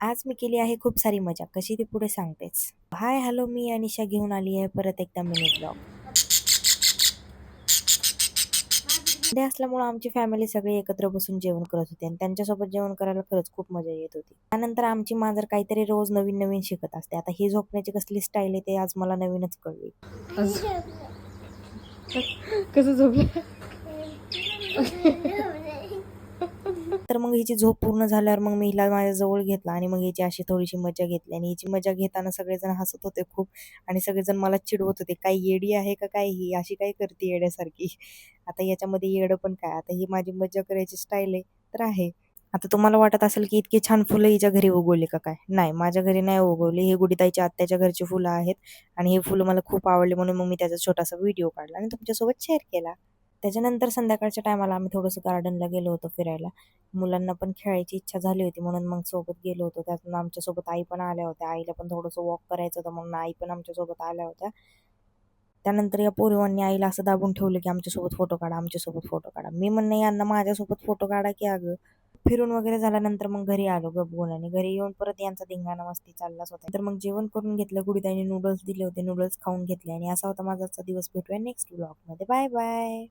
आज मी केली आहे खूप सारी मजा, कशी ती पुढे सांगतेच. हाय हॅलो, मी अनिशा घेऊन आली आहे परत एकदा मिनी ब्लॉग. डे असल्यामुळे आमची फॅमिली सगळी एकत्र बसून जेवण करत होती आणि त्यांच्यासोबत जेवण करायला खरंच खूप मजा येत होती. त्यानंतर आमची मांजर काहीतरी रोज नवीन नवीन शिकत असते. आता ही झोपण्याची कसली स्टाईल आहे ते आज मला नवीनच कळली. कसं झोपलं? तर मग हिची झोप पूर्ण झाल्यावर मग मी हिला माझ्या जवळ घेतला आणि मग हिची अशी थोडीशी मजा घेतली आणि हिची मजा घेताना सगळेजण हसत होते खूप आणि सगळेजण मला चिडवत होते, काय येडी आहे का काय, ही अशी काय करते येड्यासारखी. आता याच्यामध्ये येडं पण काय, आता ही माझी मजा करायची स्टाईल आहे तर आहे. आता तुम्हाला वाटत असेल की इतकी छान फुलं हिच्या घरी उगवली का काय, नाही माझ्या घरी नाही उगवली, हे गुडीताईच्या आत्याच्या घरची फुलं आहेत आणि हे फुलं मला खूप आवडले म्हणून मग मी त्याचा छोटासा व्हिडिओ काढला आणि तुमच्यासोबत शेअर केला. त्याच्यानंतर संध्याकाळच्या टायमाला आम्ही थोडंसं गार्डनला गेलो होतो फिरायला. मुलांना पण खेळायची इच्छा झाली होती म्हणून मग सोबत गेलो होतो. त्यातून आमच्यासोबत आई पण आल्या होत्या. आईला पण थोडंसं वॉक करायचं होतं म्हणून आई पण आमच्यासोबत आल्या होत्या. त्यानंतर या पोरीवांनी आईला असं दाबून ठेवलं की आमच्यासोबत फोटो काढा, आमच्यासोबत फोटो काढा. मी म्हणणे यांना माझ्यासोबत फोटो काढा की अगं. फिरून वगैरे झाल्यानंतर मग घरी आलो गपगून आणि घरी येऊन परत यांचा धिंगाणा मस्ती चाललाच होता. तर मग जेवण करून घेतलं. गुडीताईने नूडल्स दिले होते, नूडल्स खाऊन घेतले आणि असा होता माझा आजचा दिवस. भेटूया नेक्स्ट व्लॉगमध्ये. Bye bye.